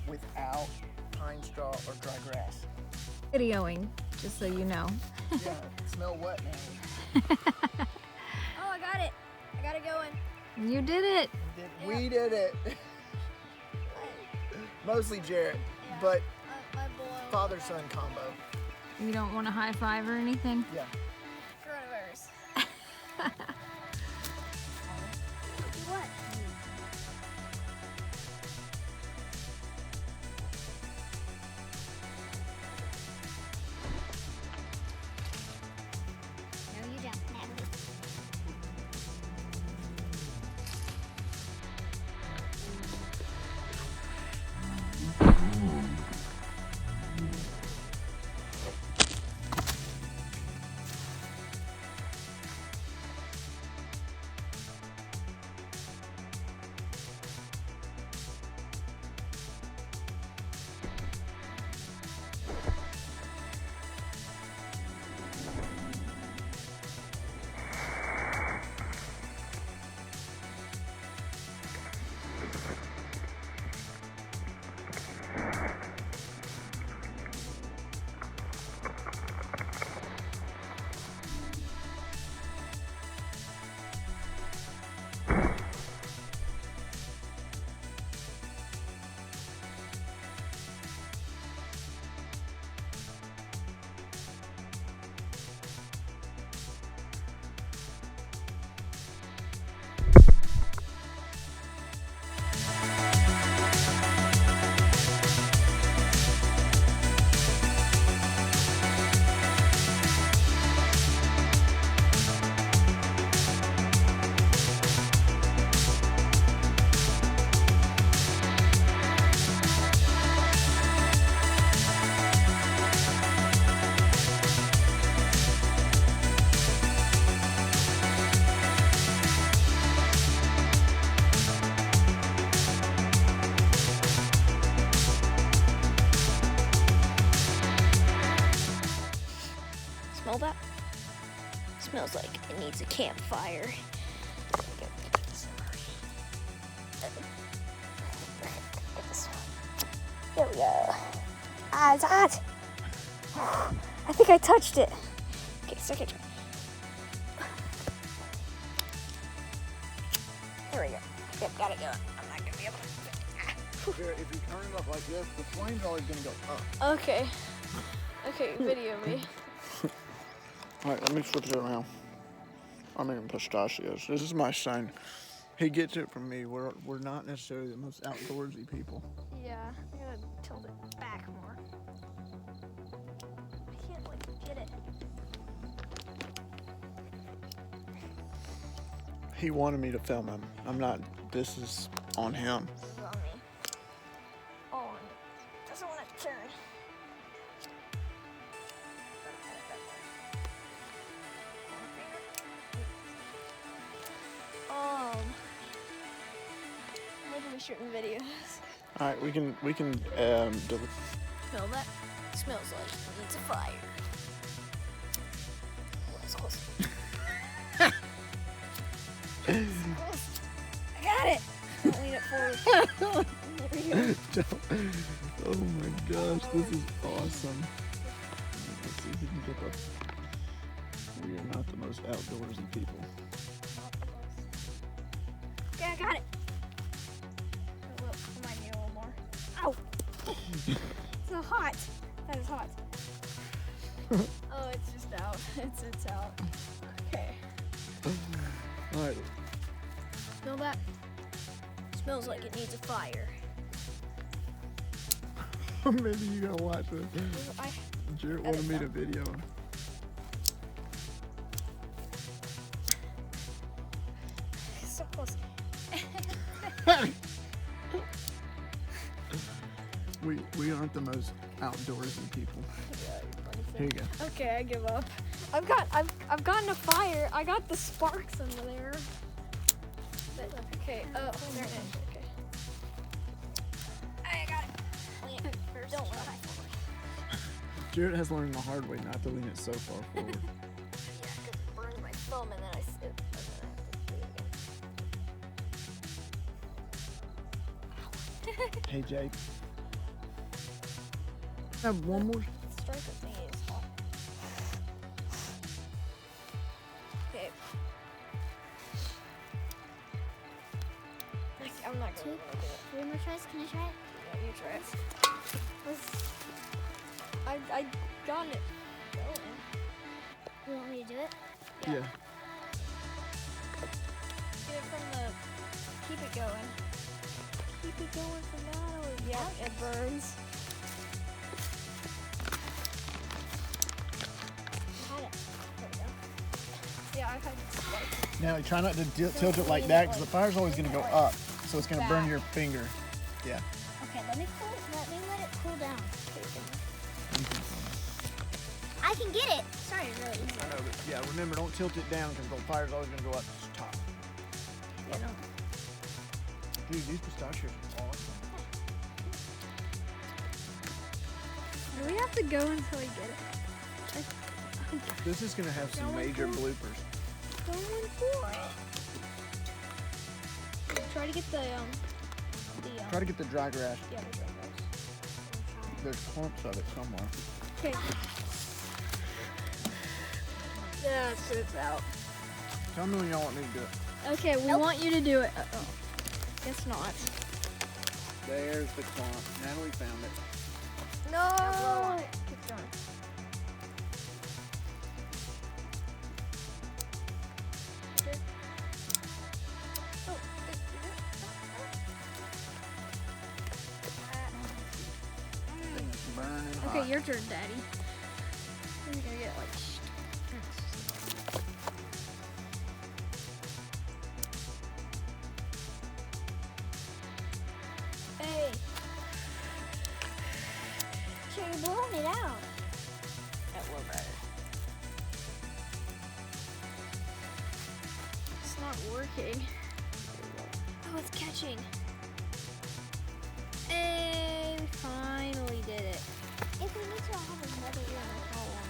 without pine straw or dry grass. Videoing, just so you know. Yeah, smell what now? Oh, I got it. I got it going. You did it. We did it. Mostly Jarrett, but My boy. father-son combo. You don't want a high five or anything? Yeah. Coronavirus. What? No, you don't. Never. Smell that? Smells like it needs a campfire. There we go. Ah, it's hot. I think I touched it. Okay, second try. There we go. Yep, got it going. I'm not gonna be able to. Jarrett, if you turn it up like this, the flame's always gonna go up. Okay. Okay, video me. Alright, let me flip it around. I'm in pistachios. This is my son. He gets it from me. We're not necessarily the most outdoorsy people. Yeah, I'm gonna tilt it back more. I can't like get it. He wanted me to film him. I'm not. This is on him. This is on me. Oh, and it doesn't want to turn. What are we shooting videos? All right, we can delete. Smell that? Smells like it needs a fire. Oh, that's close. I got it. Don't lean it forward. There we go. Oh my gosh, this is awesome. Let's see if we can get up. We are not the most outdoorsy people. Okay, I got it. Oh, look, remind me a little more. Ow! It's so hot. That is hot. Oh, it's just out. It's out. Okay. All right. Smell that? Smells like it needs a fire. Maybe you gotta watch it. I, Jarrett wanted me to video him. so close. We aren't the most outdoorsy people. Here you go. Okay, I give up. I've gotten a fire. I got the sparks under there. Okay. Oh, there it is. Okay. I got it. Don't lean forward. Jarrett has learned the hard way not to lean it so far forward. Yeah, because it burns my thumb and then I sit. And then I have to do it again. Hey Jake, One more. The striker thingy is hot. Okay. I'm not gonna do it. 3 more tries. Can I try it? Yeah, you try it. I got it going. You want me to do it? Yeah. Get it from the. Keep it going. Keep it going from now. Yeah, it burns. I had it. There we go. Yeah, I've had like. Now try not to tilt it like that because the fire's always going to go up. So it's going to burn your finger. Yeah. Okay, let me let it cool down. I can get it. Sorry, it's really easy. I know, but yeah, remember, don't tilt it down because the fire's always going to go up to the top. You know. Dude, these pistachios are awesome. Do we have to go until we get it? This is going to have some major bloopers. Going for it. Try to get the Try to get the dry grass. yeah, the dry grass. There's clumps of it somewhere. Okay. Yeah, it's out. Tell me when y'all want me to do it. Okay, we want you to do it. Oh, guess not. There's the clump. Natalie found it. No. Keep going. Okay. Oh, Thing is burning hot. okay, your turn, Daddy. You're gonna get like. Hey. Sure, you're blowing it out. That will better. It's not working. Oh, it's catching. Hey, we finally did it. If we need to, I'll have another one.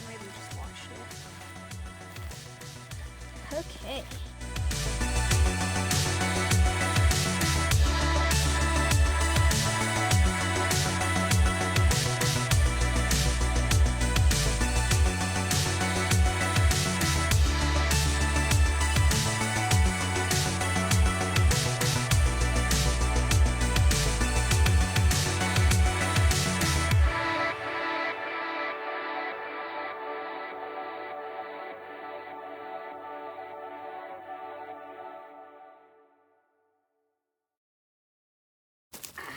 Maybe just watch it. Okay.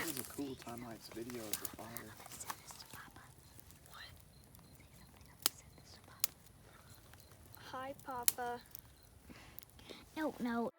This is a cool time-lapse video of the fire. Hi, Papa. No.